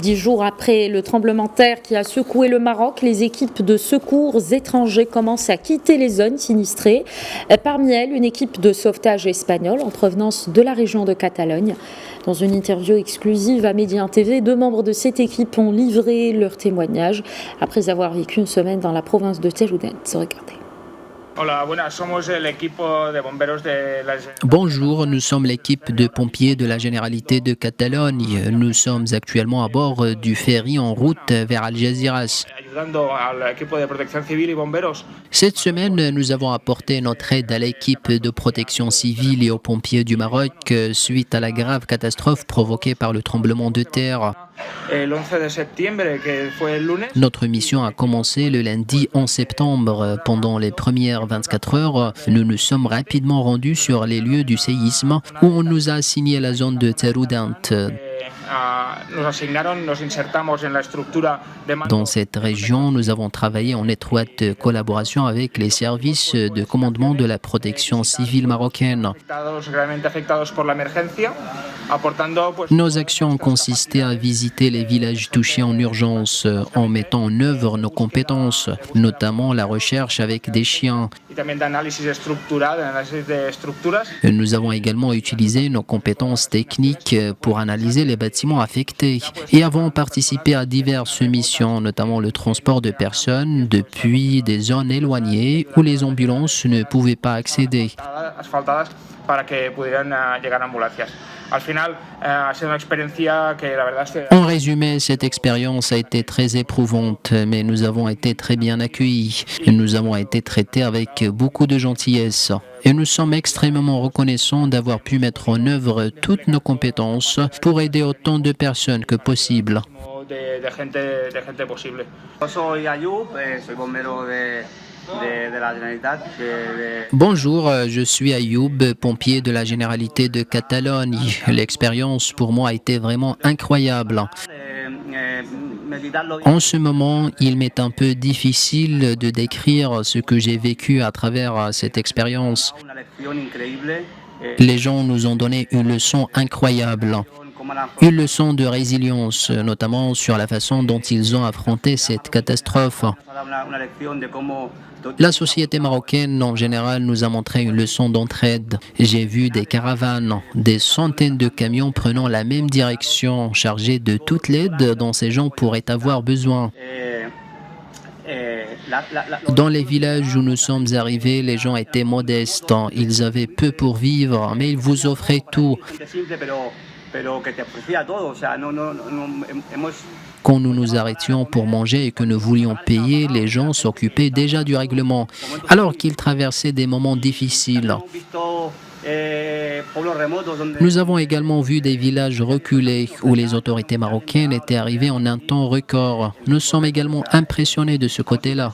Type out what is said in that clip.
10 jours après le tremblement de terre qui a secoué le Maroc, les équipes de secours étrangers commencent à quitter les zones sinistrées. Parmi elles, une équipe de sauvetage espagnole en provenance de la région de Catalogne. Dans une interview exclusive à Média TV, 2 membres de cette équipe ont livré leur témoignage après avoir vécu une semaine dans la province de Teruel. Regardez. Bonjour, nous sommes l'équipe de pompiers de la Généralité de Catalogne. Nous sommes actuellement à bord du ferry en route vers Algeciras. Cette semaine, nous avons apporté notre aide à l'équipe de protection civile et aux pompiers du Maroc suite à la grave catastrophe provoquée par le tremblement de terre. Notre mission a commencé le lundi 11 septembre. Pendant les premières 24 heures, nous nous sommes rapidement rendus sur les lieux du séisme où on nous a assigné la zone de Teruel. Dans cette région, nous avons travaillé en étroite collaboration avec les services de commandement de la protection civile marocaine. Nos actions ont consisté à visiter les villages touchés en urgence en mettant en œuvre nos compétences, notamment la recherche avec des chiens. Nous avons également utilisé nos compétences techniques pour analyser les bâtiments affectés et avons participé à diverses missions, notamment le transport de personnes depuis des zones éloignées où les ambulances ne pouvaient pas accéder. En résumé, cette expérience a été très éprouvante, mais nous avons été très bien accueillis. Nous avons été traités avec beaucoup de gentillesse. Et nous sommes extrêmement reconnaissants d'avoir pu mettre en œuvre toutes nos compétences pour aider autant de personnes que possible. Bonjour, je suis Ayoub, pompier de la Généralité de Catalogne. L'expérience pour moi a été vraiment incroyable. En ce moment, il m'est un peu difficile de décrire ce que j'ai vécu à travers cette expérience. Les gens nous ont donné une leçon incroyable. Une leçon de résilience, notamment sur la façon dont ils ont affronté cette catastrophe. La société marocaine, en général, nous a montré une leçon d'entraide. J'ai vu des caravanes, des centaines de camions prenant la même direction, chargés de toute l'aide dont ces gens pourraient avoir besoin. Dans les villages où nous sommes arrivés, les gens étaient modestes. Ils avaient peu pour vivre, mais ils vous offraient tout. Quand nous nous arrêtions pour manger et que nous voulions payer, les gens s'occupaient déjà du règlement, alors qu'ils traversaient des moments difficiles. Nous avons également vu des villages reculés où les autorités marocaines étaient arrivées en un temps record. Nous sommes également impressionnés de ce côté-là.